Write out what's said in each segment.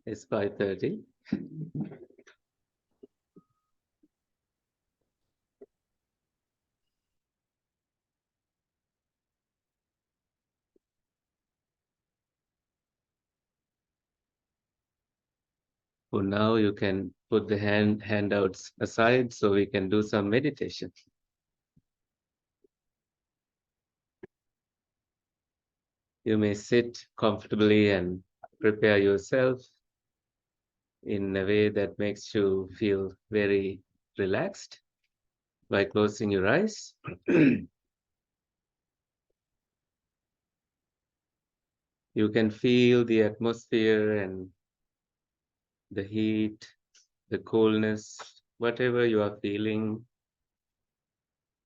It's 5:30. For now, you can put the handouts aside so we can do some meditation. You may sit comfortably and prepare yourself in a way that makes you feel very relaxed by closing your eyes. You can feel the atmosphere and the heat, the coolness, whatever you are feeling.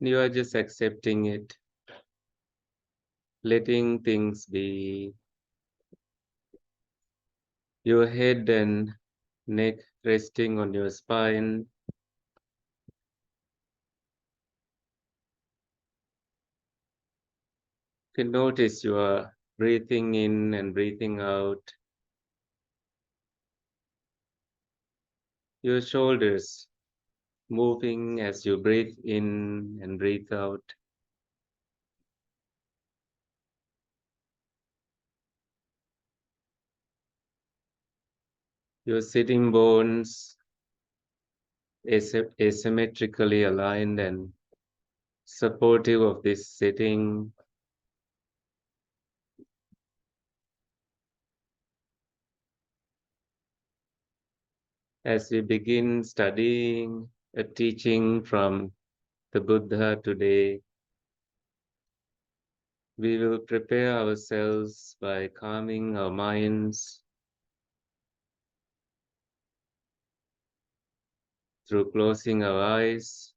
You are just accepting it, letting things be. Your head and neck resting on your spine. You can notice you are breathing in and breathing out. Your shoulders moving as you breathe in and breathe out. Your sitting bones asymmetrically aligned and supportive of this sitting. As we begin studying a teaching from the Buddha today, we will prepare ourselves by calming our minds through closing our eyes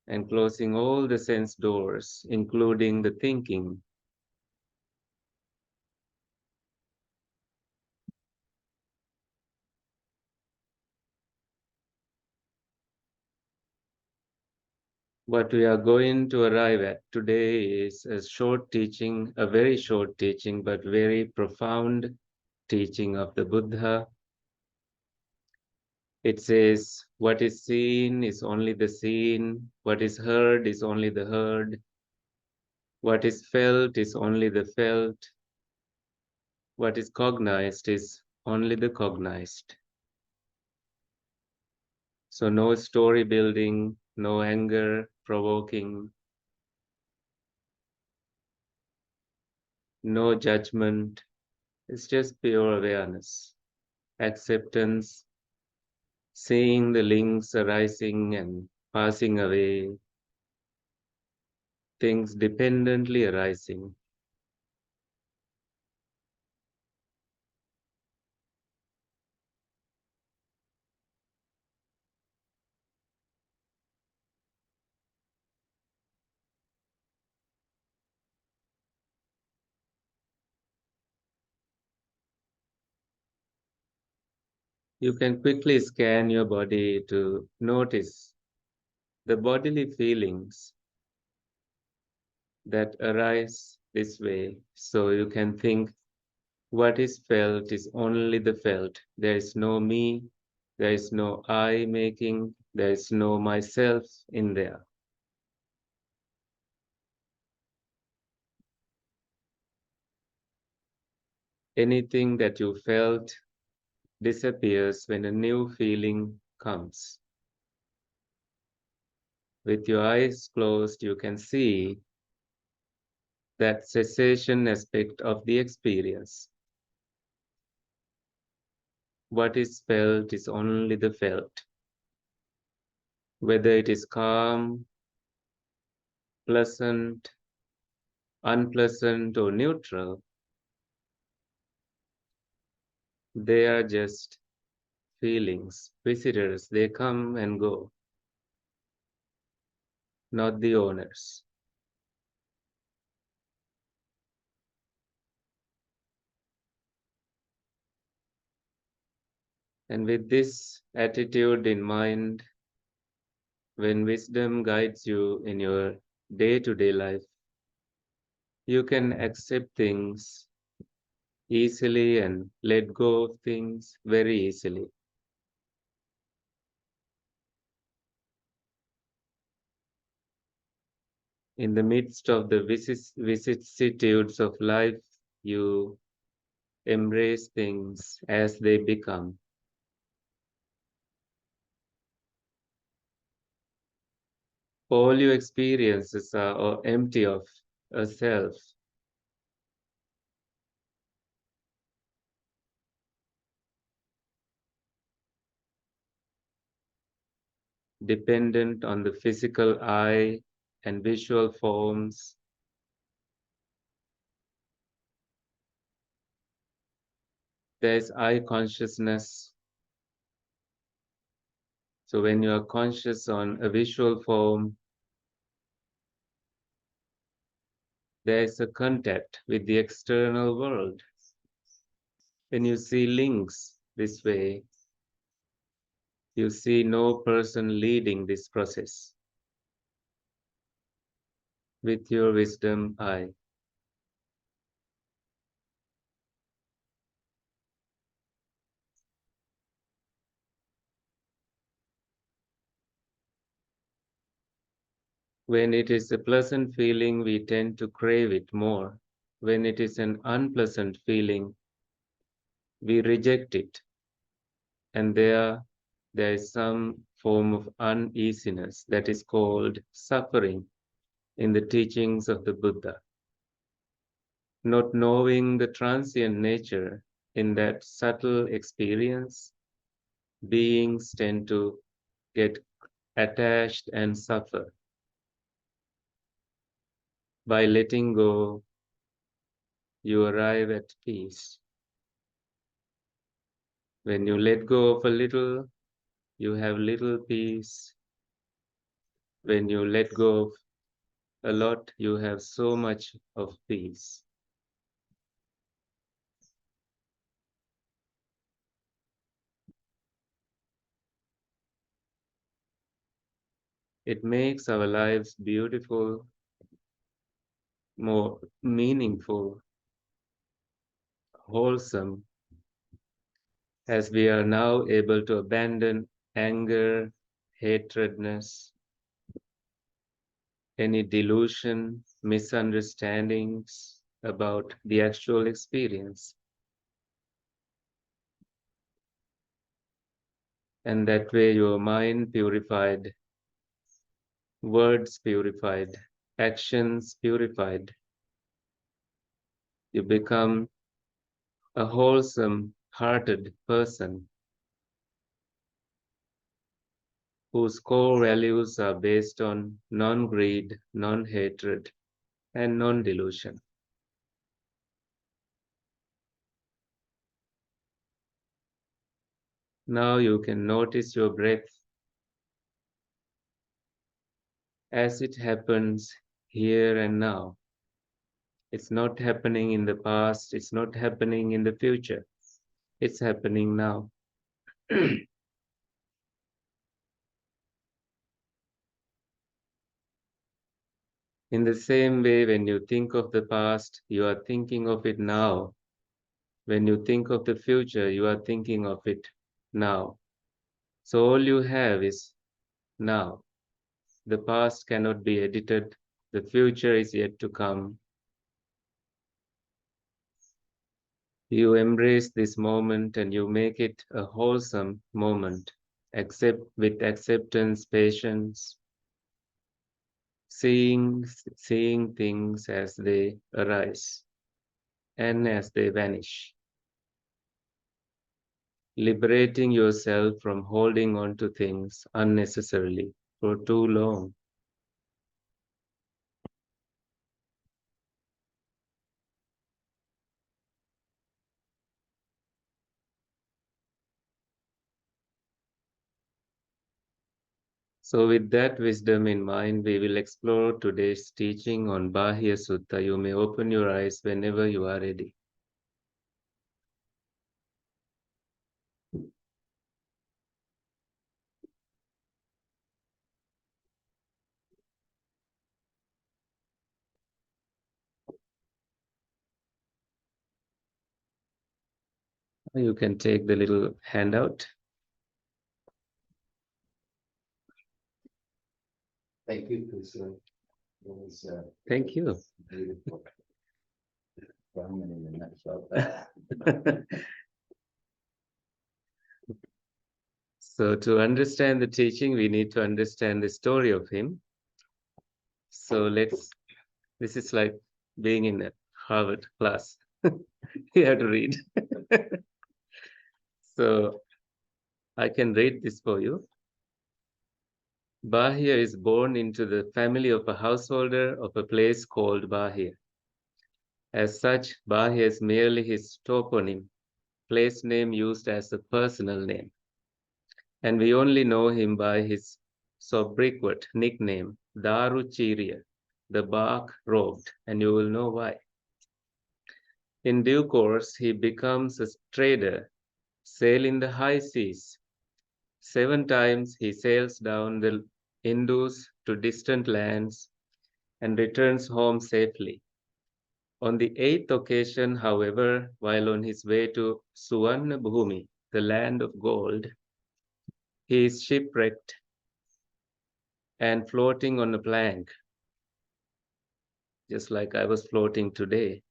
and closing all the sense doors, including the thinking. What we are going to arrive at today is a short teaching, a very short teaching, but very profound teaching of the Buddha. It says, what is seen is only the seen, what is heard is only the heard, what is felt is only the felt, what is cognized is only the cognized. So no story building, no anger provoking, no judgment. It's just pure awareness, acceptance, seeing the links arising and passing away, things dependently arising. You can quickly scan your body to notice the bodily feelings that arise this way. So you can think what is felt is only the felt. There is no me, there is no I making, there is no myself in there. Anything that you felt disappears when a new feeling comes. With your eyes closed, you can see that cessation aspect of the experience. What is felt is only the felt. Whether it is calm, pleasant, unpleasant, or neutral, they are just feelings, visitors, they come and go, not the owners. And with this attitude in mind, when wisdom guides you in your day-to-day life, You can accept things easily and let go of things very easily. In the midst of the vicissitudes of life, you embrace things as they become. All your experiences are empty of a self, dependent on the physical eye and visual forms. There's eye consciousness. So when you are conscious on a visual form, there is a contact with the external world. When you see links this way, you see no person leading this process with your wisdom eye. When it is a pleasant feeling, we tend to crave it more. When it is an unpleasant feeling, we reject it. And there is some form of uneasiness that is called suffering in the teachings of the Buddha. Not knowing the transient nature in that subtle experience, beings tend to get attached and suffer. By letting go, you arrive at peace. When you let go of a little, you have little peace. When you let go of a lot, you have so much of peace. It makes our lives beautiful, more meaningful, wholesome, as we are now able to abandon anger, hatredness, any delusion, misunderstandings about the actual experience. And that way your mind purified, words purified, actions purified. You become a wholesome hearted person whose core values are based on non-greed, non-hatred, and non-delusion. Now you can notice your breath as it happens here and now. It's not happening in the past, it's not happening in the future. It's happening now. In the same way, when you think of the past, you are thinking of it now. When you think of the future, you are thinking of it now. So all you have is now. The past cannot be edited. The future is yet to come. You embrace this moment and you make it a wholesome moment. Accept with acceptance, patience, seeing things as they arise and as they vanish. Liberating yourself from holding on to things unnecessarily for too long. So with that wisdom in mind, we will explore today's teaching on Bāhiya Sutta. You may open your eyes whenever you are ready. You can take the little handout. Thank you, Krishna. Thank you. Beautiful. Brahman in a nutshell. So to understand the teaching, we need to understand the story of him. So this is like being in a Harvard class. You have to read. So I can read this for you. Bāhiya is born into the family of a householder of a place called Bāhiya. As such, Bāhiya is merely his toponym, place name used as a personal name. And we only know him by his sobriquet nickname, Dāru-cīriya, the bark robed, and you will know why. In due course, he becomes a trader, sailing the high seas. 7 times he sails down the Indus to distant lands and returns home safely. On the 8th occasion, however, while on his way to Suvanna-bhūmi, the land of gold, he is shipwrecked and floating on a plank, just like I was floating today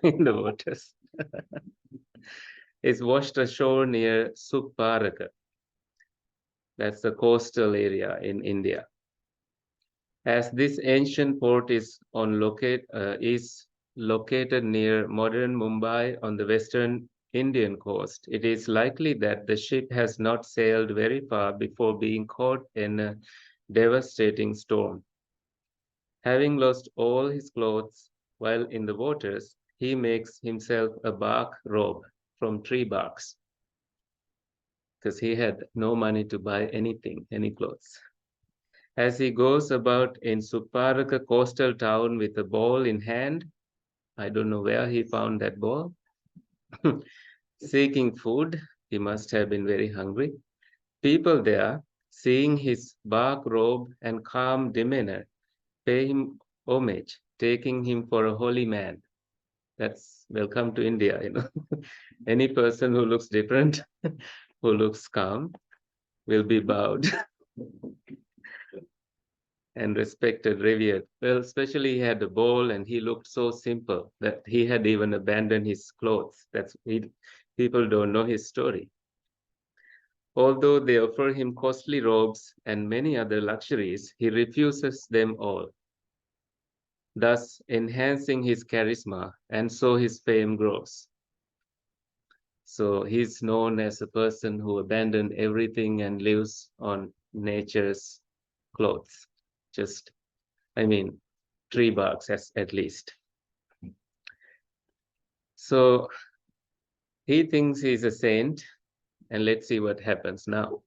in the waters. Is washed ashore near Suppāraka. That's the coastal area in India. As this ancient port is located near modern Mumbai on the western Indian coast, it is likely that the ship has not sailed very far before being caught in a devastating storm. Having lost all his clothes while in the waters, he makes himself a bark robe from tree barks, because he had no money to buy anything, any clothes. As he goes about in Suppāraka coastal town with a ball in hand, I don't know where he found that ball, seeking food, he must have been very hungry. People there, seeing his bark robe and calm demeanor, pay him homage, taking him for a holy man. That's welcome to India, you know. Any person who looks different, who looks calm, will be bowed and respected, revered. Well, especially he had a bowl and he looked so simple that he had even abandoned his clothes. People don't know his story. Although they offer him costly robes and many other luxuries, he refuses them all, thus enhancing his charisma, and so his fame grows. So he's known as a person who abandoned everything and lives on nature's clothes. Tree barks at least. So he thinks he's a saint, and let's see what happens now.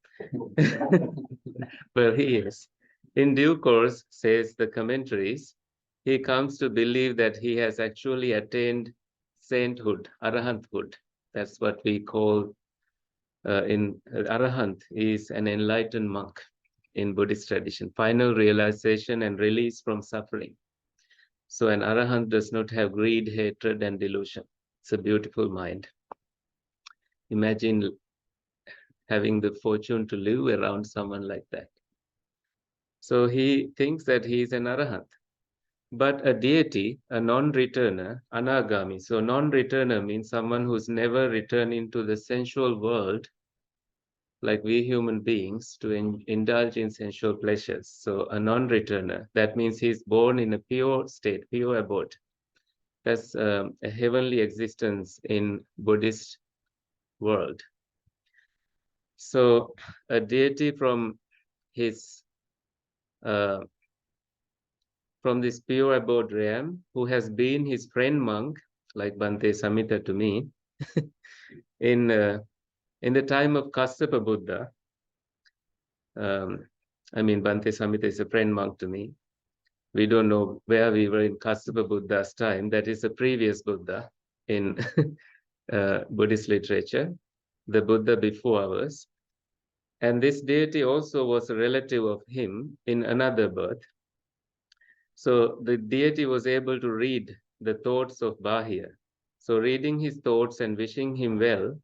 Well, he is. In due course, says the commentaries, he comes to believe that he has actually attained sainthood, arahanthood. That's what we call in arahant is an enlightened monk in Buddhist tradition, final realization and release from suffering. So an arahant does not have greed, hatred, and delusion. It's a beautiful mind. Imagine having the fortune to live around someone like that. So he thinks that he is an arahant. But a deity, a non-returner, anagami. So non-returner means someone who's never returned into the sensual world, like we human beings, to indulge in sensual pleasures. So a non-returner, that means he's born in a pure state, pure abode. That's a heavenly existence in Buddhist world. So a deity from his from this pure abode realm, who has been his friend monk, like Bhante Samhita to me, in the time of Kassapa Buddha. Bhante Samhita is a friend monk to me. We don't know where we were in Kassapa Buddha's time. That is the previous Buddha in Buddhist literature, the Buddha before ours. And this deity also was a relative of him in another birth. So the deity was able to read the thoughts of Bāhiya. So reading his thoughts and wishing him well,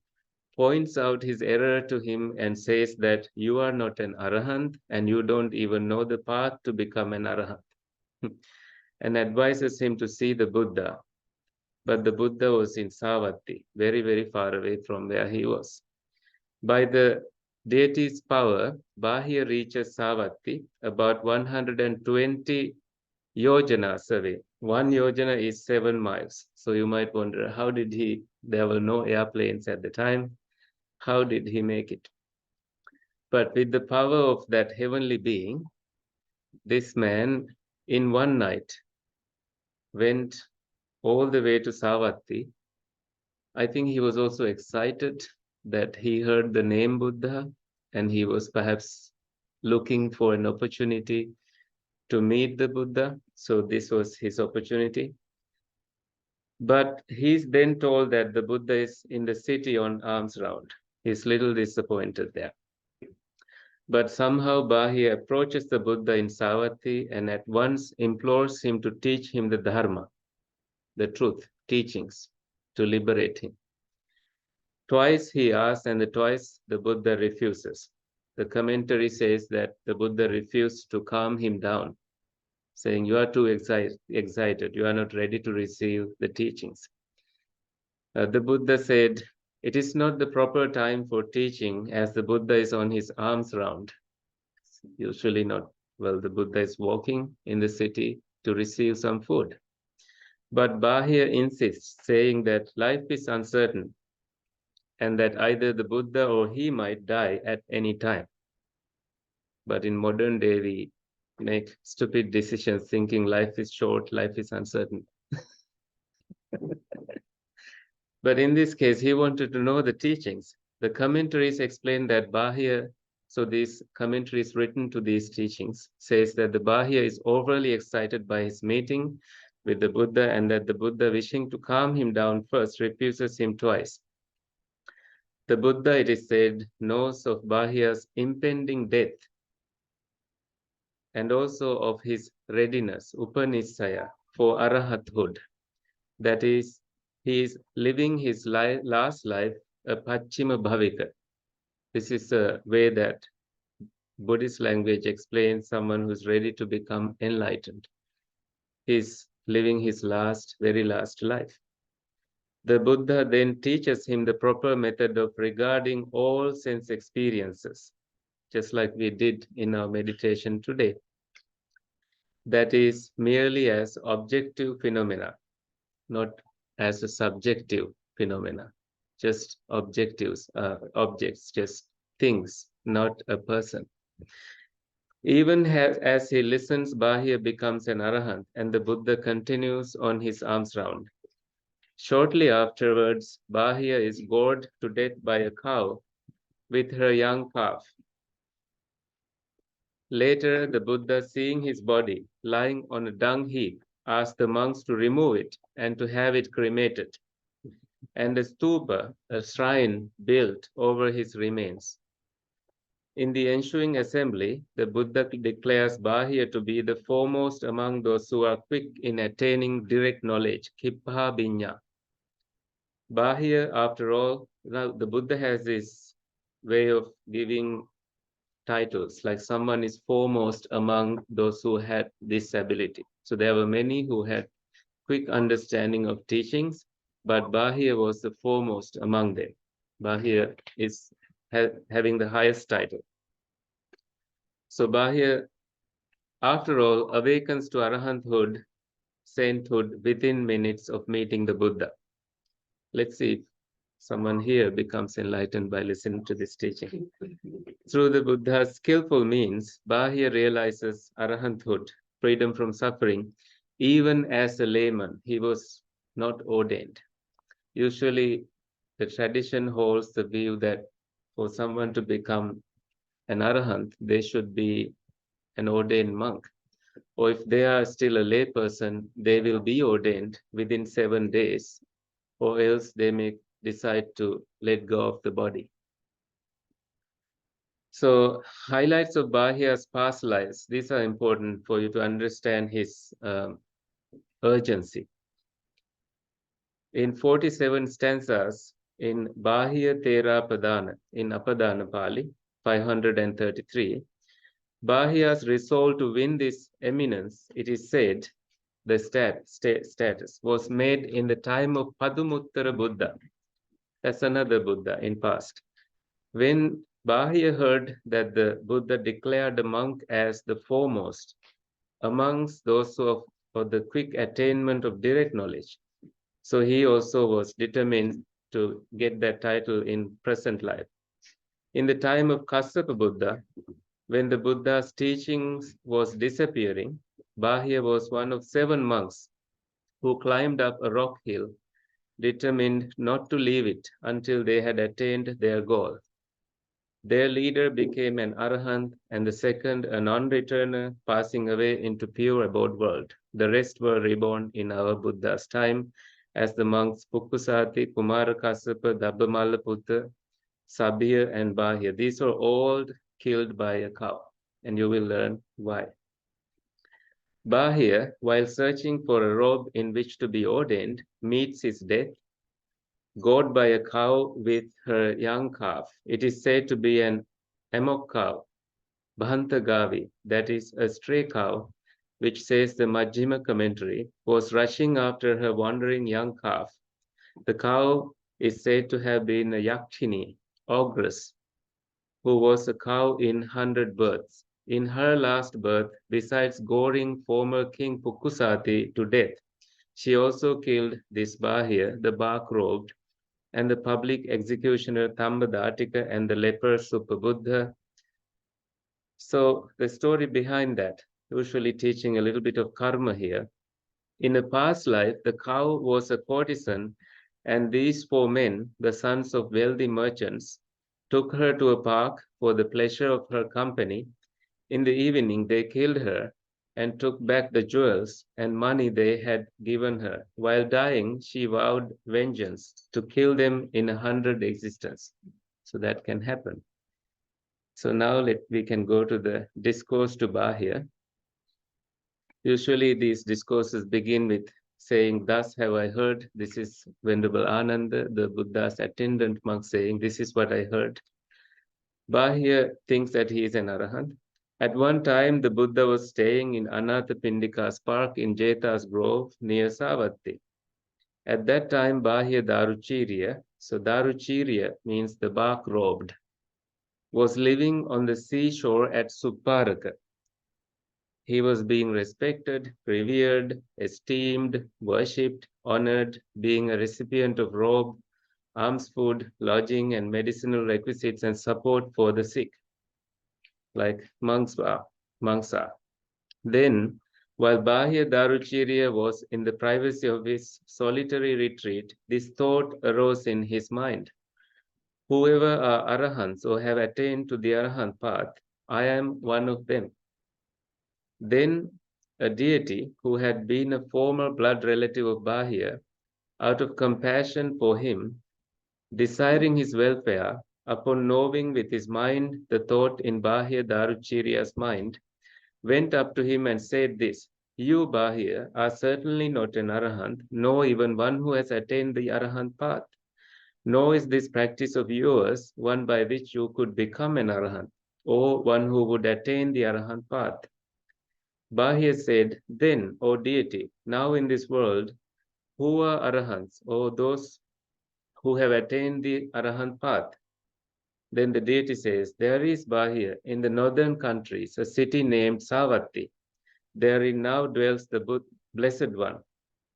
points out his error to him and says that you are not an arahant and you don't even know the path to become an arahant, and advises him to see the Buddha. But the Buddha was in Savatthi, very, very far away from where he was. By the deity's power, Bāhiya reaches Savatthi about 120 yojanas away. 1 yojana is 7 miles. So you might wonder, how did he, there were no airplanes at the time, how did he make it? But with the power of that heavenly being, this man in one night went all the way to Savatthi. I think he was also excited that he heard the name Buddha and he was perhaps looking for an opportunity to meet the Buddha. So this was his opportunity. But he's then told that the Buddha is in the city on alms round. He's little disappointed there. But somehow Bāhiya approaches the Buddha in Savatthi and at once implores him to teach him the Dharma, the truth, teachings, to liberate him. Twice he asks, and twice the Buddha refuses. The commentary says that the Buddha refused to calm him down, saying, you are too excited, you are not ready to receive the teachings. The Buddha said, it is not the proper time for teaching as the Buddha is on his alms round. Usually not, well, the Buddha is walking in the city to receive some food. But Bāhiya insists, saying that life is uncertain and that either the Buddha or he might die at any time. But in modern day, we make stupid decisions thinking life is short, life is uncertain. But in this case, he wanted to know the teachings. The commentaries explain that Bāhiya, so these commentaries written to these teachings, says that the Bāhiya is overly excited by his meeting with the Buddha and that the Buddha, wishing to calm him down first, refuses him twice. The Buddha, it is said, knows of Bāhiya's impending death and also of his readiness, Upanishaya, for arahathood. That is, he is living his last life, a Pachima Bhavika. This is a way that Buddhist language explains someone who's ready to become enlightened. He's living his very last life. The Buddha then teaches him the proper method of regarding all sense experiences, just like we did in our meditation today. That is merely as objective phenomena, not as a subjective phenomena, just objectives, objects, just things, not a person. Even as he listens, Bāhiya becomes an arahant and the Buddha continues on his alms round. Shortly afterwards, Bāhiya is gored to death by a cow with her young calf. Later, the Buddha, seeing his body lying on a dung heap, asked the monks to remove it and to have it cremated, and a stupa, a shrine, built over his remains. In the ensuing assembly, the Buddha declares Bāhiya to be the foremost among those who are quick in attaining direct knowledge, kippa binya. Bāhiya, after all, now the Buddha has this way of giving titles, like someone is foremost among those who had this ability. So there were many who had quick understanding of teachings, but Bāhiya was the foremost among them. Bāhiya is having the highest title. So Bāhiya, after all, awakens to arahanthood, sainthood, within minutes of meeting the Buddha. Let's see if someone here becomes enlightened by listening to this teaching. Through the Buddha's skillful means, Bāhiya realizes arahanthood, freedom from suffering. Even as a layman, he was not ordained. Usually, the tradition holds the view that for someone to become an arahant, they should be an ordained monk. Or if they are still a lay person, they will be ordained within 7 days, or else they may decide to let go of the body. So highlights of Bāhiya's past lives, these are important for you to understand his urgency. In 47 stanzas, in Bāhiya Tera Padana, in Apadana Pali, 533, Bāhiya's resolve to win this eminence, it is said, the status was made in the time of Padumuttara Buddha. That's another Buddha in past. When Bāhiya heard that the Buddha declared a monk as the foremost amongst those of for the quick attainment of direct knowledge, so he also was determined to get that title in present life. In the time of Kassapa Buddha, when the Buddha's teachings was disappearing, Bāhiya was one of 7 monks who climbed up a rock hill, determined not to leave it until they had attained their goal. Their leader became an arahant, and the second a non-returner, passing away into pure abode world. The rest were reborn in our Buddha's time as the monks Pukkusati, Kumarakassapa, Dabbamallaputta, Sabbiya, and Bāhiya. These were all killed by a cow, and you will learn why. Bāhiya, while searching for a robe in which to be ordained, meets his death, gored by a cow with her young calf. It is said to be an amok cow, Bhantagavi, that is a stray cow, which says the Majjhima commentary, was rushing after her wandering young calf. The cow is said to have been a Yakshini, ogress, who was a cow in 100 births. In her last birth, besides goring former King Pukkusati to death, she also killed this Bāhiya, the bark-robed, and the public executioner Thambadatika and the leper Supabuddha. So the story behind that, usually teaching a little bit of karma here. In a past life, the cow was a courtesan, and these 4 men, the sons of wealthy merchants, took her to a park for the pleasure of her company. In the evening, they killed her and took back the jewels and money they had given her. While dying, she vowed vengeance to kill them in 100 existences. So that can happen. So now we can go to the discourse to Bāhiya. Usually these discourses begin with saying, "Thus have I heard." This is Venerable Ananda, the Buddha's attendant monk, saying, "This is what I heard." Bāhiya thinks that he is an arahant. At one time, the Buddha was staying in Anathapindika's park in Jeta's Grove near Savatthi. At that time, Bāhiya Dāru-cīriya, so Dāru-cīriya means the bark-robed, was living on the seashore at Suppāraka. He was being respected, revered, esteemed, worshipped, honored, being a recipient of robe, alms food, lodging, and medicinal requisites and support for the sick, like monks are. Then, while Bāhiya Dāru-cīriya was in the privacy of his solitary retreat, this thought arose in his mind. Whoever are arahants or have attained to the arahant path, I am one of them. Then a deity who had been a former blood relative of Bāhiya, out of compassion for him, desiring his welfare, upon knowing with his mind the thought in Bāhiya Dāru-cīriya's mind, went up to him and said this: "You, Bāhiya, are certainly not an arahant, nor even one who has attained the arahant path. Nor is this practice of yours one by which you could become an arahant, or one who would attain the arahant path." Bāhiya said, "Then, O deity, now in this world, who are arahants, or those who have attained the arahant path?" Then the deity says, "There is, Bāhiya, in the northern countries, a city named Savatthi. Therein now dwells the Blessed One,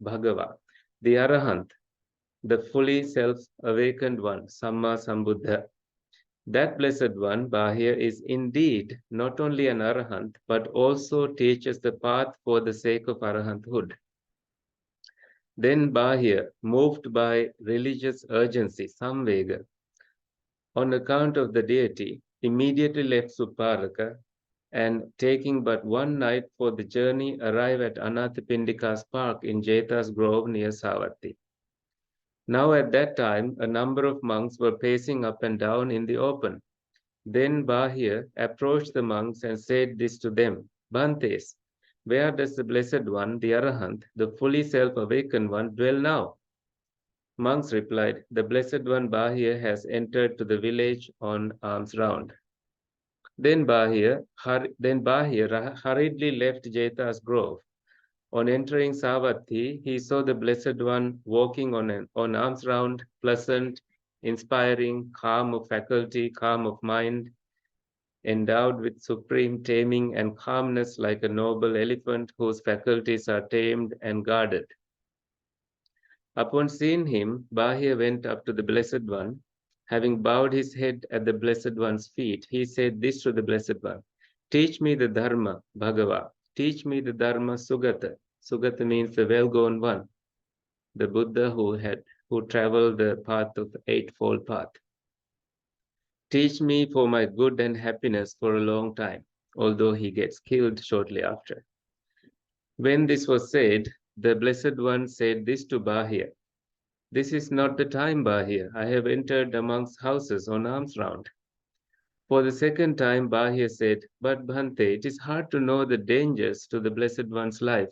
Bhagava, the arahant, the fully self-awakened one, Samma Sambuddha. That Blessed One, Bāhiya, is indeed not only an arahant, but also teaches the path for the sake of arahanthood." Then Bāhiya, moved by religious urgency, samvega, on account of the deity, immediately left Suppāraka, and taking but one night for the journey, arrived at Anathapindika's park in Jeta's Grove near Savatthi. Now at that time, a number of monks were pacing up and down in the open. Then Bāhiya approached the monks and said this to them: "Bhantes, where does the Blessed One, the Arahant, the fully self-awakened one, dwell now?" Monks replied, the Blessed One Bāhiya has entered to the village on alms round. Then Bāhiya hurriedly left Jeta's grove. On entering Savatthi, he saw the Blessed One walking on alms round, pleasant, inspiring, calm of faculty, calm of mind, endowed with supreme taming and calmness like a noble elephant whose faculties are tamed and guarded. Upon seeing him, Bāhiya went up to the Blessed One. Having bowed his head at the Blessed One's feet, he said this to the Blessed One, teach me the Dharma, Bhagava. Teach me the Dharma, Sugata. Sugata means the well-gone one, the Buddha who traveled the path of the Eightfold Path. Teach me for my good and happiness for a long time, although he gets killed shortly after. When this was said, the Blessed One said this to Bāhiya, this is not the time, Bāhiya. I have entered amongst houses on alms round. For the second time, Bāhiya said, but Bhante, it is hard to know the dangers to the Blessed One's life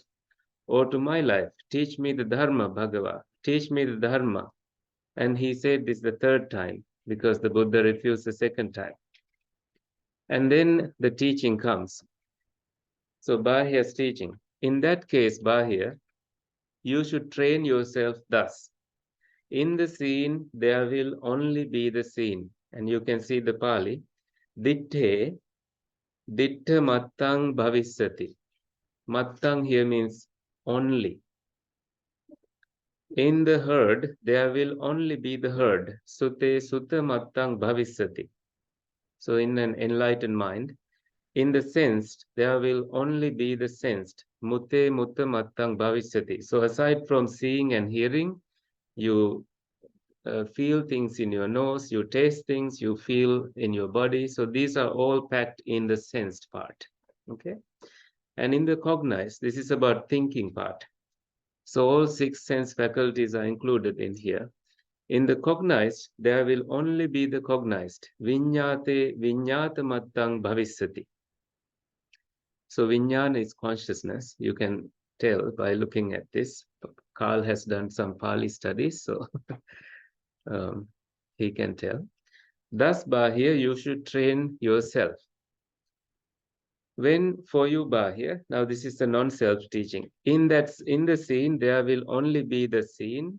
or to my life. Teach me the Dharma, Bhagava. Teach me the Dharma. And he said this the third time because the Buddha refused the second time. And then the teaching comes. So Bāhiya's teaching. In that case, Bāhiya, you should train yourself thus. In the scene, there will only be the scene. And you can see the Pali. Ditthe, dittha mattang bhavisati. Mattang here means only. In the herd, there will only be the herd. Sute sutta mattang bhavisati. So in an enlightened mind, in the sensed, there will only be the sensed. Mute mutta mattang bhavisati. So aside from seeing and hearing, you feel things in your nose, you taste things, you feel in your body. So these are all packed in the sensed part. Okay. And in the cognized, this is about thinking part. So all six sense faculties are included in here. In the cognized, there will only be the cognized. Viññāte viññāta mattang bhavisati. So viññāna is consciousness. You can tell by looking at this. Carl has done some Pali studies, so he can tell. Thus, Bāhiya, you should train yourself. When for you, Bāhiya, now this is the non-self teaching. In the scene, there will only be the scene.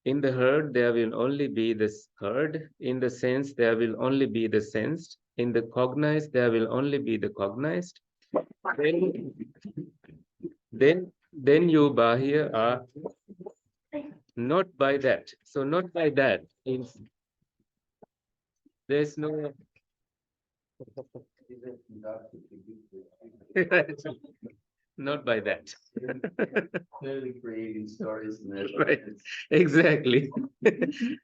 In the herd, there will only be the herd. In the sense, there will only be the sensed. In the cognized, there will only be the cognized. Then you, Bāhiya, are not by that. So not by that. There's no... Not by that. Clearly creating stories in there. Right. Exactly.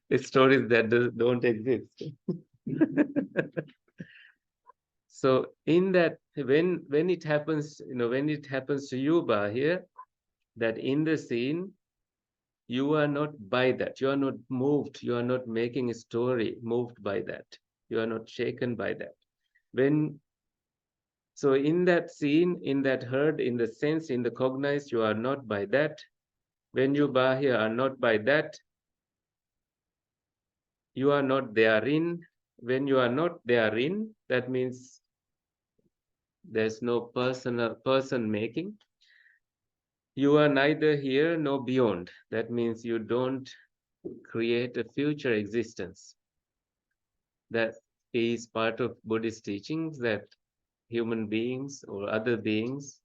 It's stories that don't exist. So in that, when it happens, when it happens to you, Bāhiya, that in the scene, you are not by that. You are not moved. You are not making a story moved by that. You are not shaken by that. So in that scene, in that herd, in the sense, in the cognized, you are not by that. When you, Bāhiya, are not by that, you are not therein. When you are not therein, that means there's no person making. You are neither here nor beyond. That means you don't create a future existence. That is part of Buddhist teachings, that human beings or other beings,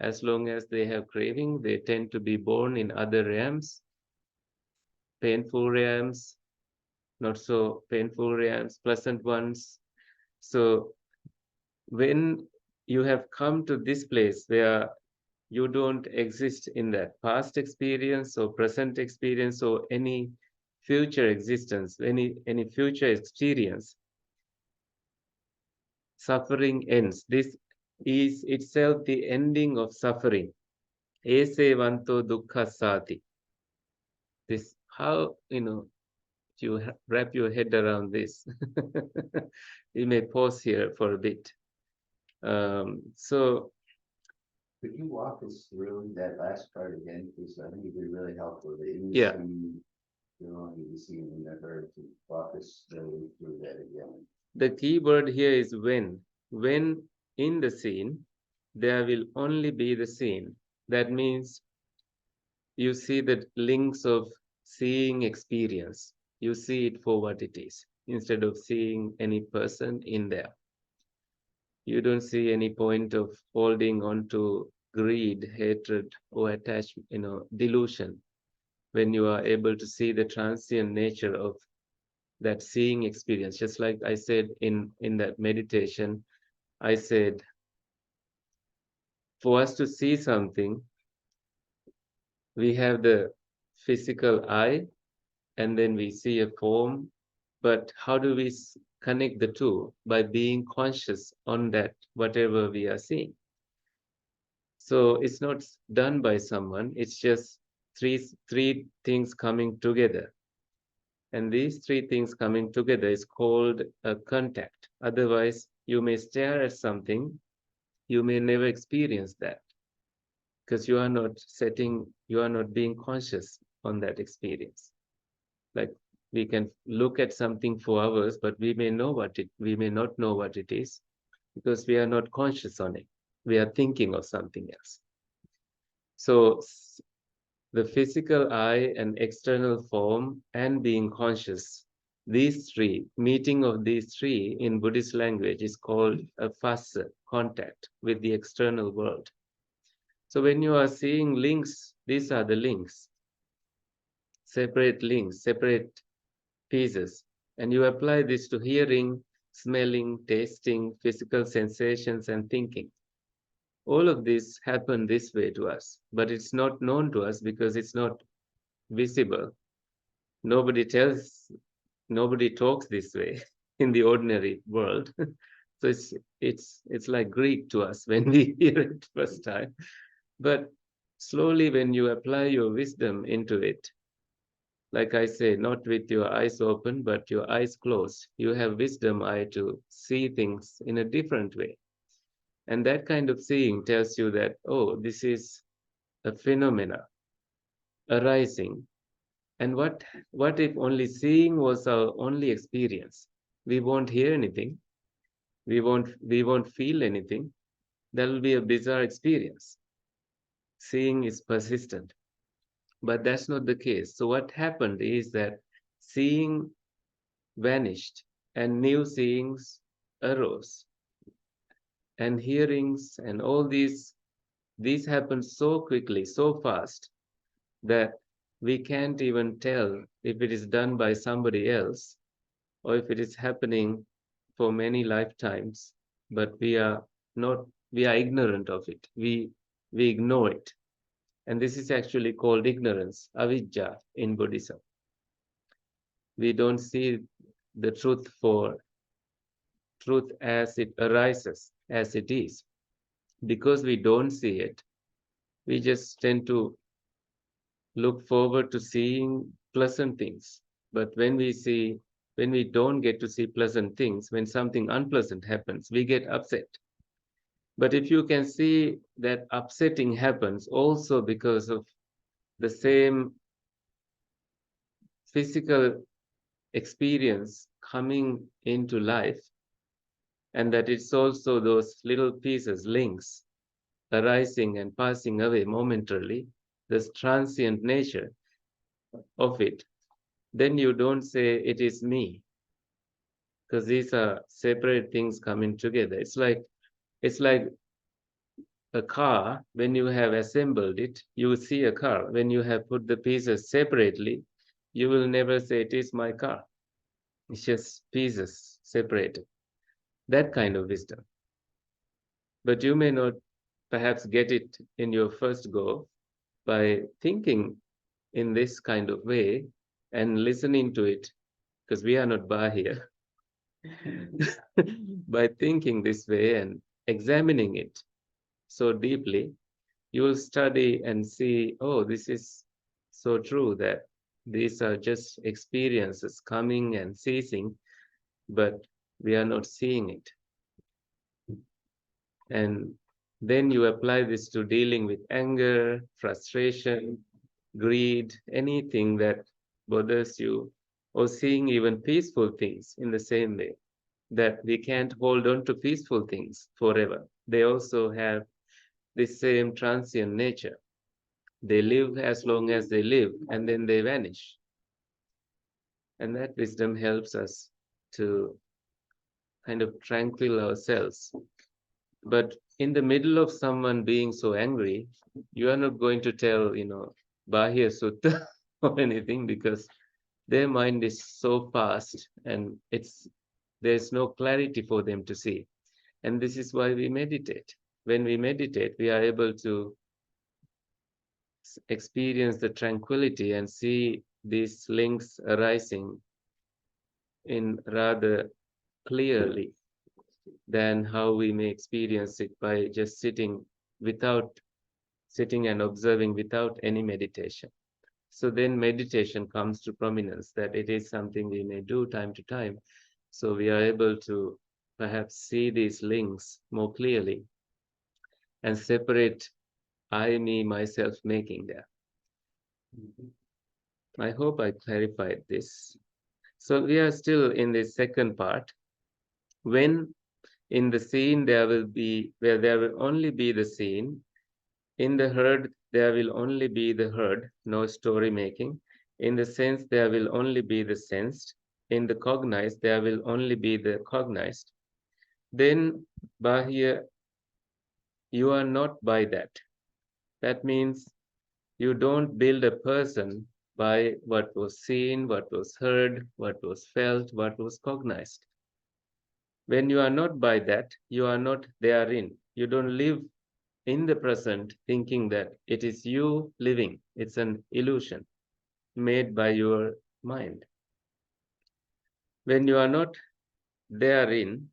as long as they have craving, they tend to be born in other realms, painful realms, not so painful realms, pleasant ones. So when you have come to this place where you don't exist in that past experience or present experience or any future existence, any future experience, suffering ends. This is itself the ending of suffering. Ese vanto dukkha sati. This, how, you wrap your head around this. You may pause here for a bit. So, could you walk us through that last part again? Because I think it'd be really helpful. Yeah. You know, you see in the heard to walk us slowly through that again. The key word here is when. When in the scene, there will only be the scene. That means you see the links of seeing experience. You see it for what it is instead of seeing any person in there. You don't see any point of holding on to greed, hatred, or attachment, delusion when you are able to see the transient nature of that seeing experience. Just like I said in that meditation, I said, for us to see something, we have the physical eye, and then we see a form. But how do we connect the two? By being conscious on that, whatever we are seeing. So it's not done by someone, it's just three things coming together. And these three things coming together is called a contact. Otherwise, you may stare at something, you may never experience that because you are not being conscious on that experience. Like we can look at something for hours, but we may not know what it is because we are not conscious on it. We are thinking of something else. So the physical eye and external form and being conscious, these three, meeting of these three in Buddhist language is called a phassa, contact with the external world. So when you are seeing links, these are the links, separate pieces. And you apply this to hearing, smelling, tasting, physical sensations, and thinking. All of this happen this way to us, but it's not known to us because it's not visible. Nobody talks this way in the ordinary world. So it's like Greek to us when we hear it first time. But slowly when you apply your wisdom into it, like I say, not with your eyes open, but your eyes closed, you have wisdom eye to see things in a different way. And that kind of seeing tells you that, oh, this is a phenomena arising. And what if only seeing was our only experience? We won't hear anything. We won't feel anything. That will be a bizarre experience. Seeing is persistent. But that's not the case. So what happened is that seeing vanished and new seeings arose. And hearings and all these happen so quickly, so fast, that we can't even tell if it is done by somebody else or if it is happening for many lifetimes, but we are ignorant of it. We ignore it. And this is actually called ignorance, avijja in Buddhism. We don't see the truth as it arises, as it is. Because we don't see it, we just tend to look forward to seeing pleasant things. But when we don't get to see pleasant things, when something unpleasant happens, we get upset. But if you can see that upsetting happens also because of the same physical experience coming into life, and that it's also those little pieces, links, arising and passing away momentarily, this transient nature of it, then you don't say it is me, because these are separate things coming together. It's like a car. When you have assembled it, you see a car. When you have put the pieces separately, you will never say it is my car. It's just pieces separated. That kind of wisdom. But you may not perhaps get it in your first go by thinking in this kind of way and listening to it, because we are not Bāhiya. By thinking this way and examining it so deeply, you will study and see, oh, this is so true that these are just experiences coming and ceasing, but we are not seeing it. And then you apply this to dealing with anger, frustration, greed, anything that bothers you, or seeing even peaceful things in the same way, that we can't hold on to peaceful things forever. They also have the same transient nature. They live as long as they live, and then they vanish. And that wisdom helps us to kind of tranquil ourselves. But in the middle of someone being so angry, you are not going to tell, Bāhiya Sutta or anything, because their mind is so fast and there's no clarity for them to see. And this is why we meditate. When we meditate, we are able to experience the tranquility and see these links arising in rather clearly than how we may experience it by just sitting and observing without any meditation. So then meditation comes to prominence, that it is something we may do time to time. So we are able to perhaps see these links more clearly and separate I, me, myself making there. I hope I clarified this. So we are still in the second part. When in the scene where there will only be the scene, in the herd there will only be the herd, no story making. In the sense there will only be the sensed. In the cognized there will only be the cognized. Then Bāhiya, you are not by that. That means you don't build a person by what was seen, what was heard, what was felt, what was cognized. When you are not by that, you are not therein. You don't live in the present thinking that it is you living. It's an illusion made by your mind. When you are not therein,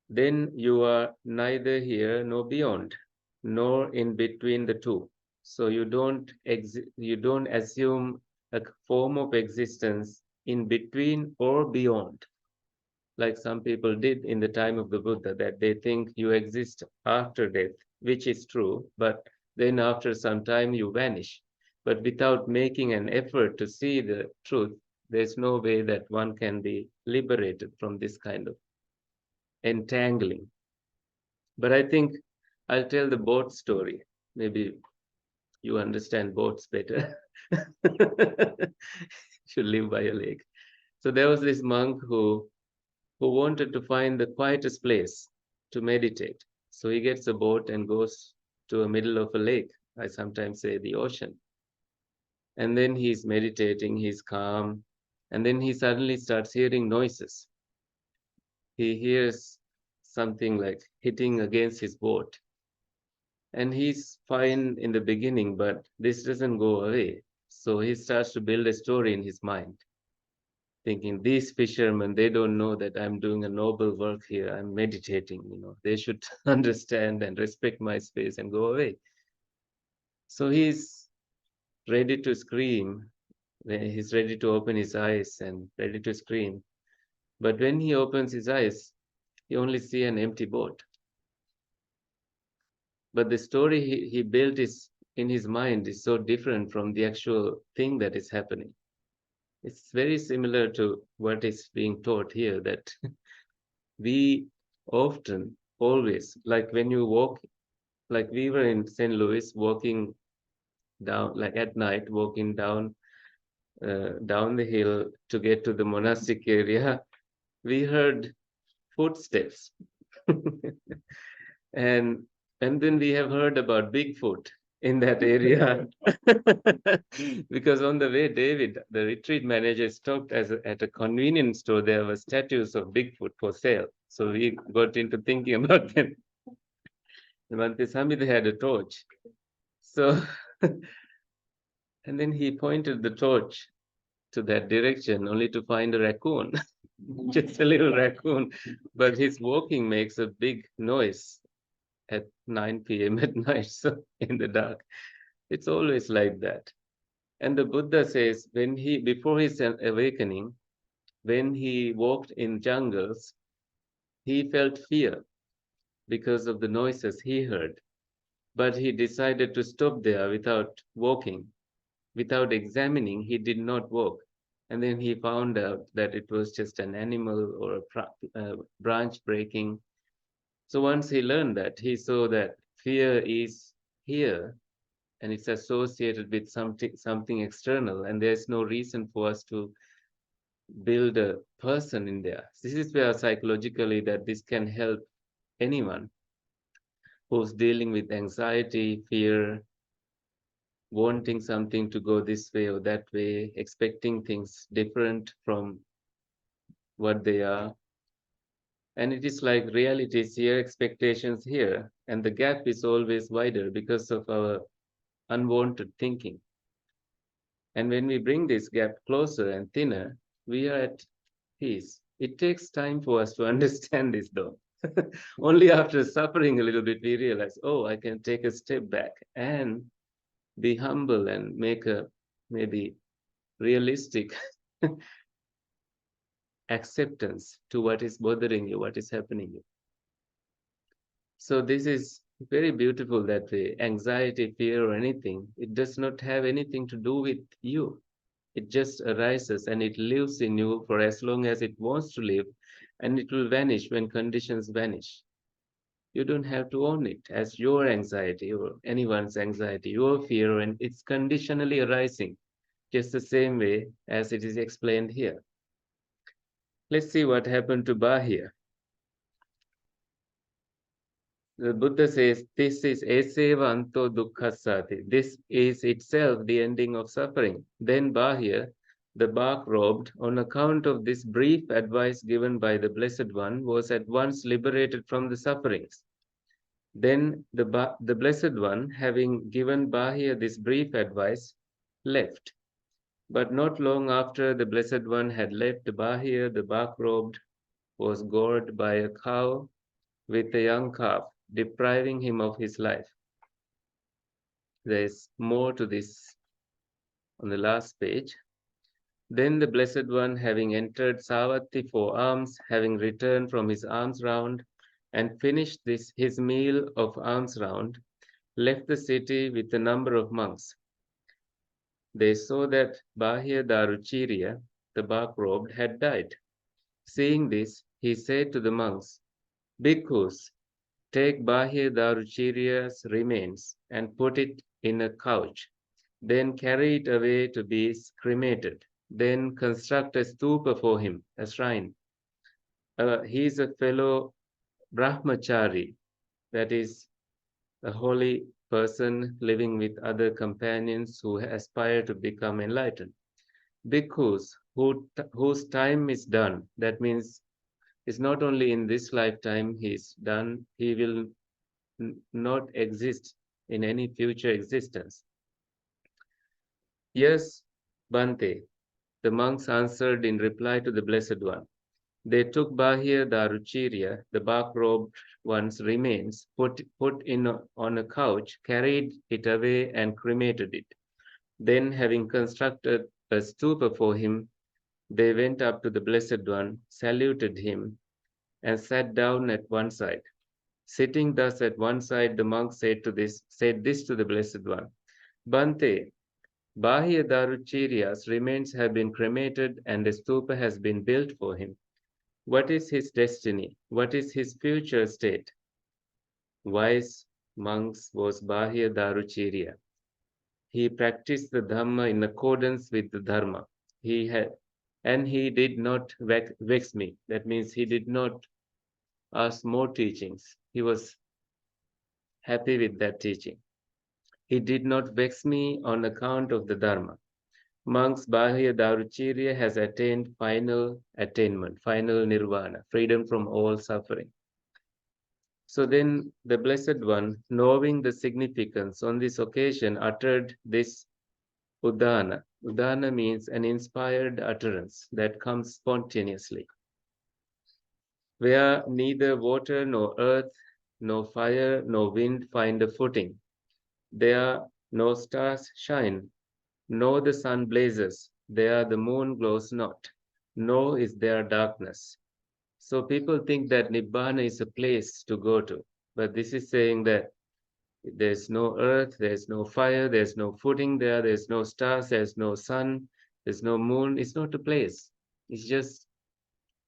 then you are neither here nor beyond, nor in between the two. So you don't assume a form of existence in between or beyond, like some people did in the time of the Buddha, that they think you exist after death, which is true, but then after some time you vanish. But without making an effort to see the truth, there's no way that one can be liberated from this kind of entangling. But I think I'll tell the boat story. Maybe you understand boats better. You live by a lake. So there was this monk who wanted to find the quietest place to meditate. So he gets a boat and goes to the middle of a lake. I sometimes say the ocean. And then he's meditating, he's calm, and then he suddenly starts hearing noises. He hears something like hitting against his boat. And he's fine in the beginning, but this doesn't go away. So he starts to build a story in his mind, thinking these fishermen, they don't know that I'm doing a noble work here. I'm meditating, they should understand and respect my space and go away. So he's ready to scream. He's ready to open his eyes and ready to scream. But when he opens his eyes, he only sees an empty boat. But the story he built is in his mind is so different from the actual thing that is happening. It's very similar to what is being taught here, that we often, always, like when you walk, like we were in St. Louis walking down, like at night, walking down the hill to get to the monastic area, we heard footsteps. and and then we have heard about Bigfoot in that area. Because on the way, David, the retreat manager, stopped at a convenience store. There were statues of Bigfoot for sale. So we got into thinking about them. Bhante Samhita had a torch. So, and then he pointed the torch to that direction only to find a raccoon, just a little raccoon. But his walking makes a big noise at 9 p.m. at night, so in the dark. It's always like that. And the Buddha says before his awakening, when he walked in jungles, he felt fear because of the noises he heard. But he decided to stop there without walking. Without examining, he did not walk. And then he found out that it was just an animal or a branch breaking. So once he learned that, he saw that fear is here and it's associated with something external, and there's no reason for us to build a person in there. This is where psychologically that this can help anyone who's dealing with anxiety, fear, wanting something to go this way or that way, expecting things different from what they are. And it is like reality is here, expectations here, and the gap is always wider because of our unwanted thinking. And when we bring this gap closer and thinner, we are at peace. It takes time for us to understand this, though. Only after suffering a little bit, we realize, oh, I can take a step back and be humble and make a maybe realistic acceptance to what is bothering you, what is happening. So this is very beautiful that way. Anxiety, fear, or anything, it does not have anything to do with you. It just arises and it lives in you for as long as it wants to live, and it will vanish when conditions vanish. You don't have to own it as your anxiety or anyone's anxiety, your fear, and it's conditionally arising, just the same way as it is explained here. Let's see what happened to Bāhiya. The Buddha says, this is eseva anto dukkhasati. This is itself the ending of suffering. Then Bāhiya, the bark-robed, on account of this brief advice given by the Blessed One, was at once liberated from the sufferings. Then the Blessed One, having given Bāhiya this brief advice, left. But not long after the Blessed One had left, Bāhiya, the bark-robed, was gored by a cow with a young calf, depriving him of his life. There's more to this on the last page. Then the Blessed One, having entered Savatthi for alms, having returned from his alms round, and finished his meal of alms round, left the city with a number of monks. They saw that Bāhiya Dāru-cīriya, the bark-robed, had died. Seeing this, he said to the monks, Bhikkhus, take Bāhiya Dāru-cīriya's remains and put it in a couch. Then carry it away to be cremated. Then construct a stupa for him, a shrine. He is a fellow brahmachari, that is, a holy person living with other companions who aspire to become enlightened. Bhikkhus, whose time is done, that means it's not only in this lifetime he's done, he will not exist in any future existence. Yes, Bhante, the monks answered in reply to the Blessed One. They took Bāhiya Dāru-cīriya, the bark-robed one's remains, put on a couch, carried it away and cremated it. Then, having constructed a stupa for him, they went up to the Blessed One, saluted him, and sat down at one side. Sitting thus at one side, the monk said this to the Blessed One. Bhante, Bāhiya Dāru-cīriya's remains have been cremated and a stupa has been built for him. What is his destiny? What is his future state? Wise monks was Bāhiya Dāru-cīriya. He practiced the Dhamma in accordance with the Dharma. He did not vex me. That means he did not ask more teachings. He was happy with that teaching. He did not vex me on account of the Dharma. Monks, Bāhiya Dāru-cīriya has attained final attainment, final nirvana, freedom from all suffering. So then the Blessed One, knowing the significance on this occasion, uttered this Udana. Udana means an inspired utterance that comes spontaneously. Where neither water nor earth, nor fire nor wind find a footing, there no stars shine, nor the sun blazes, there the moon glows not, nor is there darkness. So people think that Nibbana is a place to go to, but this is saying that There's no earth, there's no fire, there's no footing there, there's no stars, there's no sun, there's no moon. It's not a place. It's just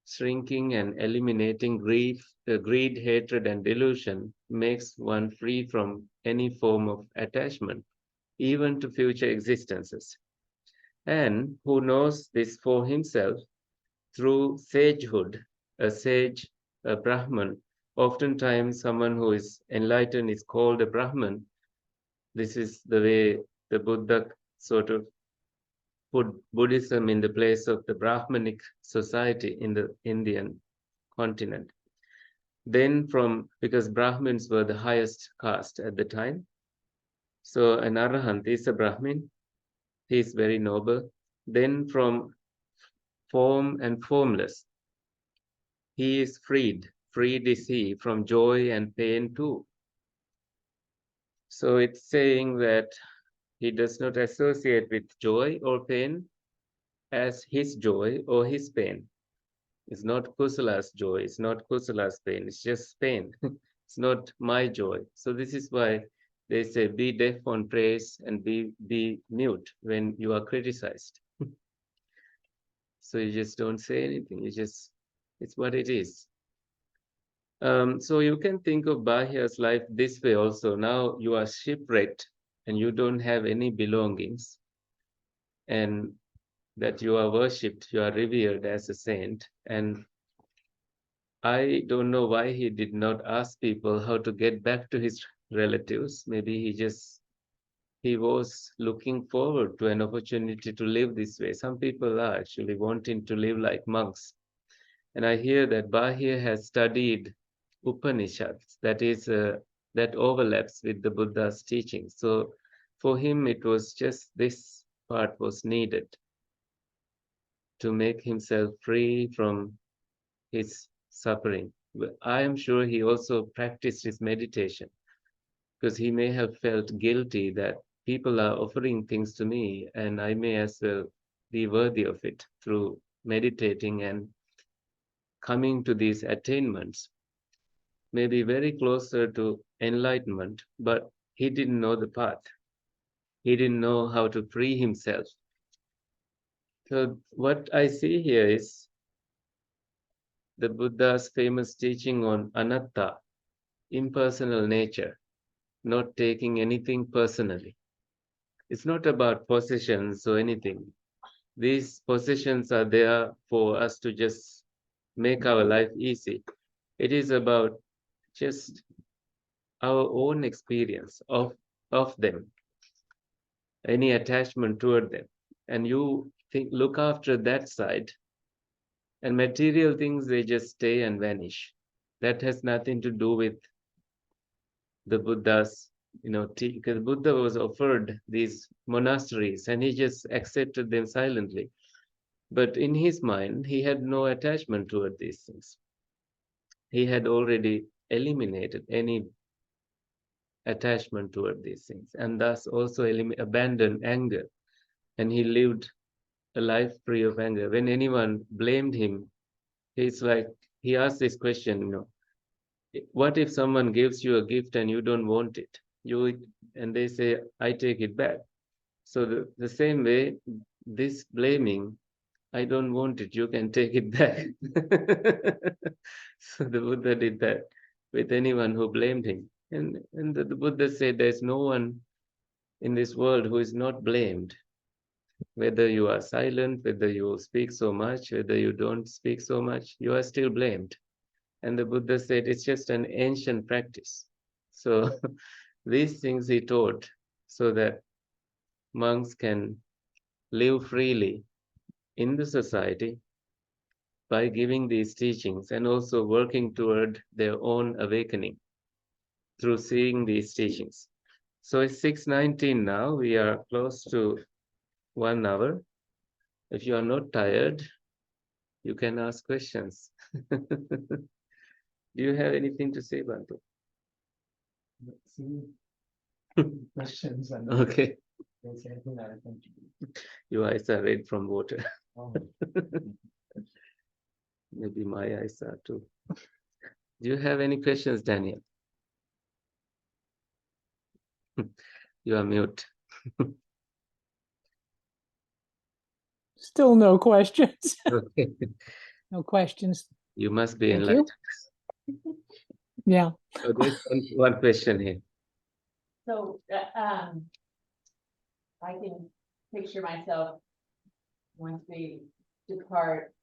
shrinking and eliminating grief, the greed, hatred, and delusion makes one free from any form of attachment, even to future existences. And who knows this for himself through sagehood, a sage, a Brahman. Oftentimes, someone who is enlightened is called a Brahman. This is the way the Buddha sort of put Buddhism in the place of the Brahmanic society in the Indian continent. Then because Brahmins were the highest caste at the time, so an Arahant is a Brahmin, he is very noble. Then from form and formless, he is freed. Freed is he from joy and pain too. So it's saying that he does not associate with joy or pain as his joy or his pain. It's not Kusala's joy, it's not Kusala's pain, it's just pain. It's not my joy. So this is why they say be deaf on praise and be mute when you are criticized. So you just don't say anything. It's what it is. So you can think of Bāhiya's life this way also. Now you are shipwrecked and you don't have any belongings, and that you are worshipped, you are revered as a saint. And I don't know why he did not ask people how to get back to his relatives. Maybe he was looking forward to an opportunity to live this way. Some people are actually wanting to live like monks. And I hear that Bāhiya has studied Upanishads, that overlaps with the Buddha's teaching. So for him, it was just this part was needed to make himself free from his suffering. I am sure he also practiced his meditation because he may have felt guilty that people are offering things to me and I may as well be worthy of it through meditating and coming to these attainments, maybe very closer to enlightenment, but he didn't know the path. He didn't know how to free himself. So what I see here is the Buddha's famous teaching on anatta, impersonal nature, not taking anything personally. It's not about possessions or anything. These possessions are there for us to just make our life easy. It is about just our own experience of them, any attachment toward them. And you look after that side, and material things, they just stay and vanish. That has nothing to do with the Buddha's, because Buddha was offered these monasteries and he just accepted them silently. But in his mind, he had no attachment toward these things. He had already eliminated any attachment toward these things and thus also abandoned anger. And he lived a life free of anger. When anyone blamed him, he's like, he asked this question, what if someone gives you a gift and you don't want it? And they say, I take it back. So the same way, this blaming, I don't want it, you can take it back. So the Buddha did that with anyone who blamed him. And the Buddha said there's no one in this world who is not blamed. Whether you are silent, whether you speak so much, whether you don't speak so much, you are still blamed. And the Buddha said it's just an ancient practice. So these things he taught so that monks can live freely in the society by giving these teachings and also working toward their own awakening through seeing these teachings. So it's 6:19 now. We are close to 1 hour. If you are not tired, you can ask questions. Do you have anything to say, Bantu? Questions and Okay. there's anything I can do. Your eyes are red from water. Oh, Maybe my eyes are too. Do you have any questions, Daniel? You are mute. Still no questions. Okay. No questions. You must be Thank enlightened. you. Yeah. So there's one question here. So, I can picture myself once we depart,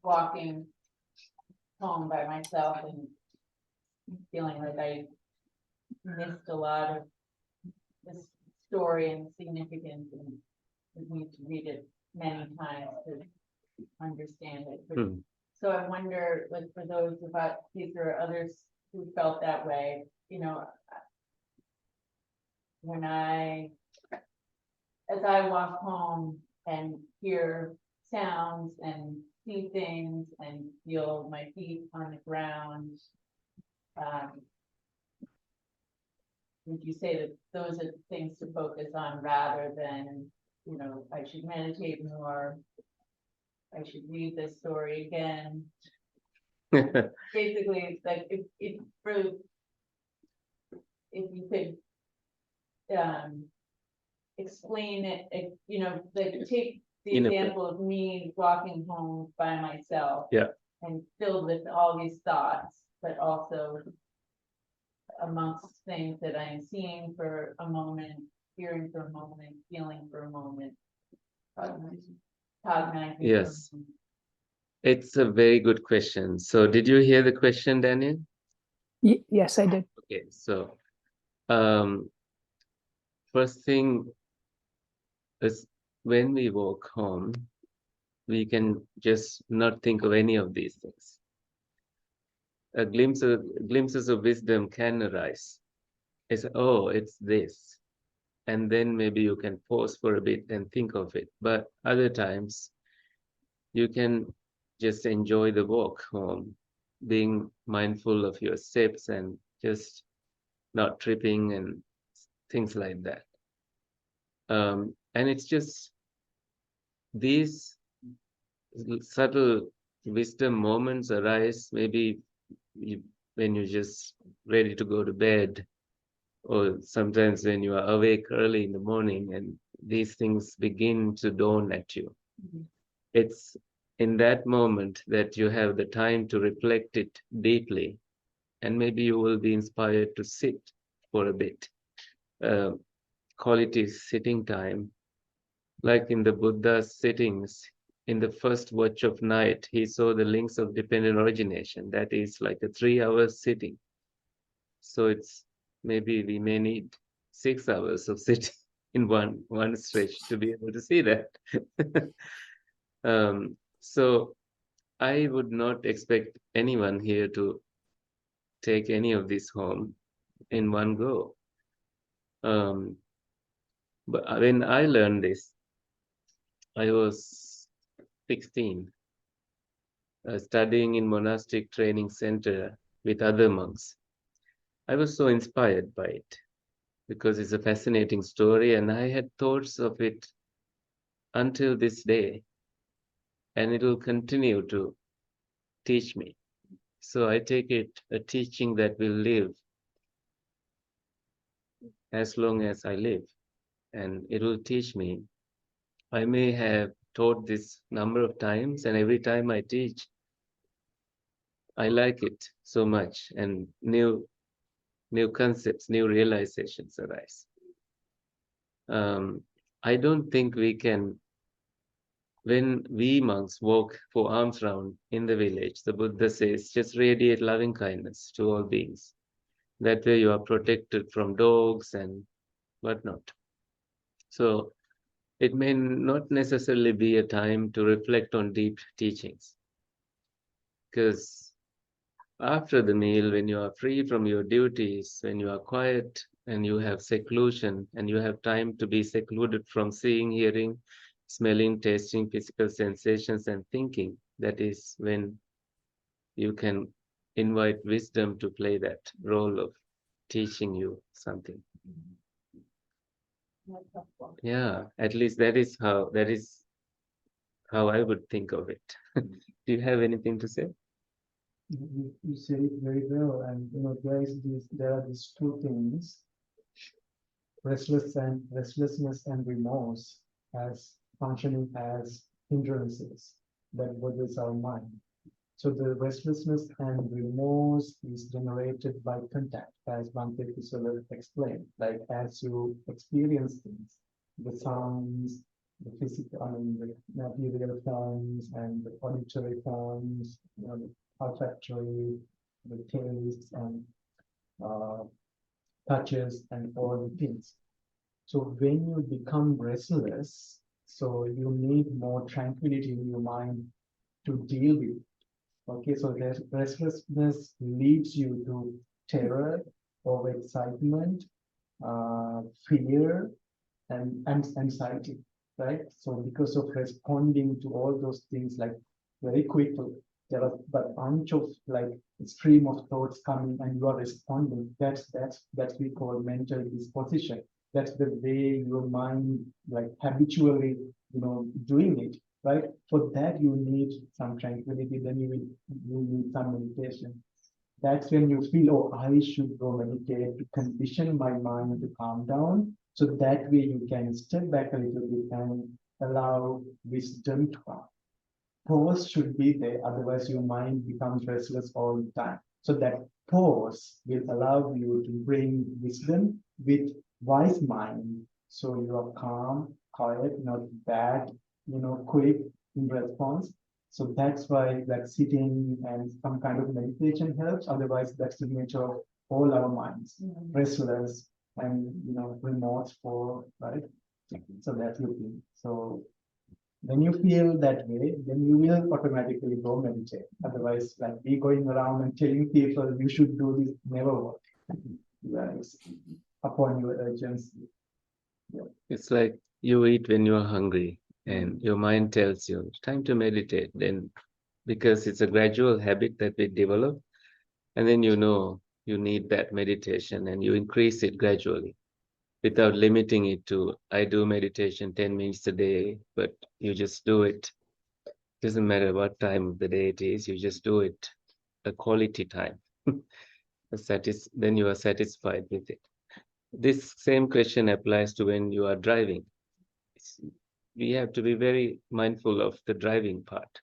walking home by myself and feeling like I missed a lot of this story and significance and would need to read it many times to understand it. But, Hmm. so I wonder, like, for those of us, these are others who felt that way, you know, when as I walk home and hear sounds and see things and feel my feet on the ground, would you say that those are things to focus on rather than, you know, I should meditate more, I should read this story again? Basically, it's like if you could explain it, you know, like take the In a- example of me walking home by myself. Yeah. And filled with all these thoughts, but also amongst things that I'm seeing for a moment, hearing for a moment, feeling for a moment, cognizing for a Yes. moment. It's a very good question. So did you hear the question, Daniel? Yes, I did. Okay, so first thing is when we walk home, we can just not think of any of these things. Glimpses of wisdom can arise. It's, oh, it's this. And then maybe you can pause for a bit and think of it. But other times, you can just enjoy the walk home, being mindful of your steps and just not tripping and things like that. And it's just these subtle wisdom moments arise maybe when you're just ready to go to bed, or sometimes when you are awake early in the morning and these things begin to dawn at you. Mhm. It's in that moment that you have the time to reflect it deeply, and maybe you will be inspired to sit for a bit. Quality sitting time, like in the Buddha's sittings, in the first watch of night, he saw the links of dependent origination. That is like a 3 hour sitting. So it's maybe we may need 6 hours of sitting in one stretch to be able to see that. So I would not expect anyone here to take any of this home in one go. But when I learned this, I was 16, studying in monastic training center with other monks. I was so inspired by it because it's a fascinating story, and I had thoughts of it until this day, and it will continue to teach me. So I take it a teaching that will live as long as I live, and it will teach me. I may have taught this number of times, and every time I teach, I like it so much, and new concepts, new realizations arise. I don't think we can, when we monks walk for alms round in the village, the Buddha says, just radiate loving kindness to all beings. That way you are protected from dogs and whatnot. So it may not necessarily be a time to reflect on deep teachings. Because after the meal, when you are free from your duties, when you are quiet and you have seclusion and you have time to be secluded from seeing, hearing, smelling, tasting, physical sensations, and thinking, that is when you can invite wisdom to play that role of teaching you something. That's helpful. Yeah, at least that is how I would think of it. Do you have anything to say? You say it very well, and there are these two things. restlessness and remorse as functioning as hindrances that bothers our mind. So the restlessness and remorse is generated by contact, as Bhante Kusala explained. Like as you experience things, the sounds, the physical, the material forms and the auditory forms, the olfactory, the tastes and touches and all the things. So when you become restless, so you need more tranquility in your mind to deal with. Okay, so restlessness leads you to terror or excitement, fear, and anxiety, right? So because of responding to all those things like very quickly, there are a bunch of like stream of thoughts coming and you are responding. That's we call mental disposition. That's the way your mind like habitually, doing it, right? For that you need some tranquility, then you need some meditation. That's when you feel, oh, I should go meditate to condition my mind to calm down. So that way you can step back a little bit and allow wisdom to come. Pause should be there, otherwise your mind becomes restless all the time. So that pause will allow you to bring wisdom with wise mind. So you are calm, quiet, not bad, quick in response. So that's why that sitting and some kind of meditation helps. Otherwise, that's the nature of all our minds, restless and remorseful, right? So that's the thing. So when you feel that way, then you will automatically go meditate. Otherwise, like we going around and telling people you should do this never work. Yes, upon your urgency. It's like you eat when you're hungry and your mind tells you it's time to meditate. Then, because it's a gradual habit that we develop, and then you need that meditation and you increase it gradually without limiting it to, I do meditation 10 minutes a day, but you just do it. Doesn't matter what time of the day it is, you just do it a quality time. Then you are satisfied with it. This same question applies to when you are driving. We have to be very mindful of the driving part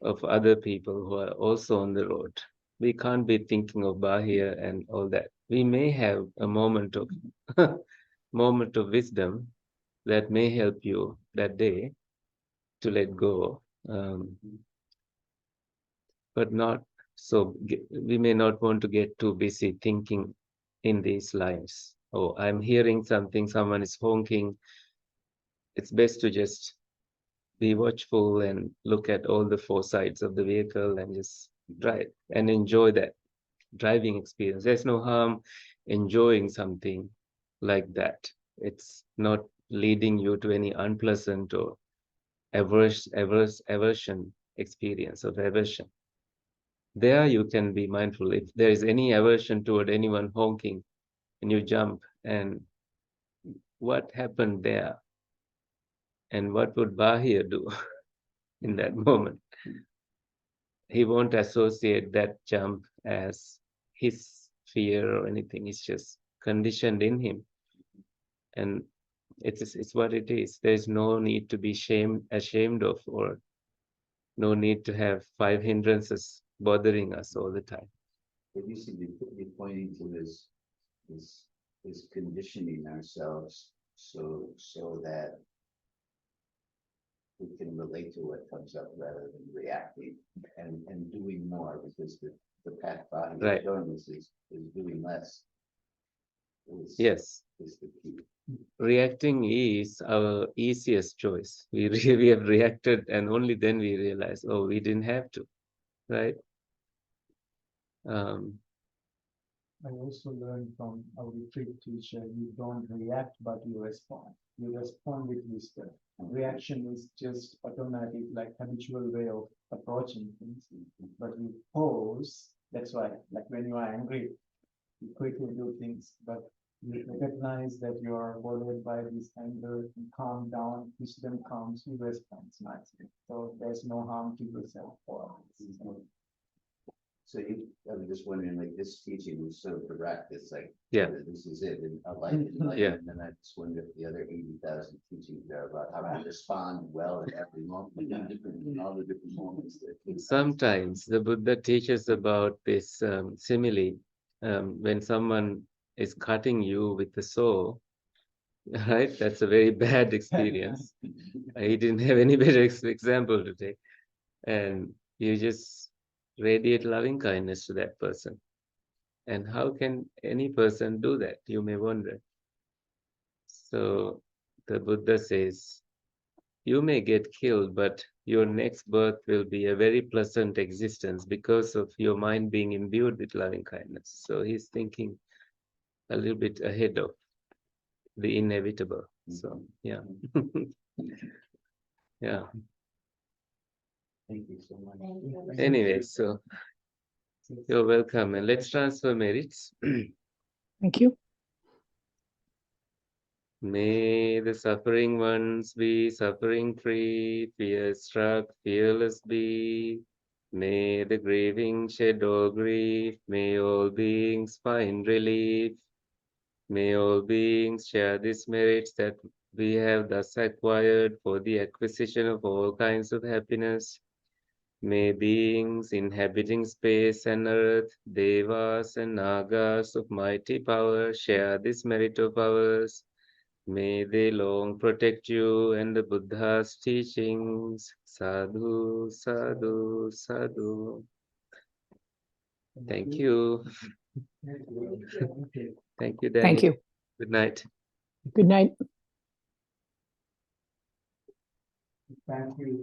of other people who are also on the road. We can't be thinking of Bāhiya and all that. We may have a moment of moment of wisdom that may help you that day to let go, but not so. We may not want to get too busy thinking in these lines. Oh, I'm hearing something, someone is honking. It's best to just be watchful and look at all the four sides of the vehicle and just drive and enjoy that driving experience. There's no harm enjoying something like that. It's not leading you to any unpleasant or aversion experience of aversion. There you can be mindful. If there is any aversion toward anyone honking and you jump, and what happened there? And what would Bāhiya do in that moment? He won't associate that jump as his fear or anything. It's just conditioned in him. And it's what it is. There's no need to be ashamed of, or no need to have 5 hindrances bothering us all the time. But you seem to be pointing to this conditioning ourselves so that we can relate to what comes up rather than reacting and doing more, because the path body Right. showing us is doing less. Yes. Is the key. Reacting is our easiest choice. We have reacted, and only then we realize, oh, we didn't have to, right? I also learned from our retreat teacher, you don't react, but you respond. You respond with wisdom. Reaction is just automatic, like habitual way of approaching things. But you pause, that's why, like when you are angry, you quickly do things, but you recognize that you are bothered by this anger, and calm down, wisdom comes, you respond nicely. So there's no harm to yourself for this. So I'm just wondering, like, this teaching was so direct, it's like. Yeah. This is it, and I like it, Yeah. and then I just wonder if the other 80,000 teachings are about how to respond well at every moment, in all the different moments that. Sometimes the Buddha teaches about this simile. When someone is cutting you with the saw, right? That's a very bad experience. He didn't have any better example to take. And you just radiate loving kindness to that person. And how can any person do that? You may wonder. So the Buddha says, you may get killed, but your next birth will be a very pleasant existence because of your mind being imbued with loving kindness. So he's thinking a little bit ahead of the inevitable. So, yeah. Yeah. Thank you so much. Thank you. Anyway, so you're welcome. And let's transfer merits. Thank you. May the suffering ones be suffering free, fear struck, fearless be. May the grieving shed all grief, may all beings find relief. May all beings share these merits that we have thus acquired for the acquisition of all kinds of happiness. May beings inhabiting space and earth, devas and nagas of mighty power share this merit of ours. May they long protect you and the Buddha's teachings. Sadhu, sadhu, sadhu. Thank you. Thank you, Danny. Thank you. Good night. Good night. Thank you.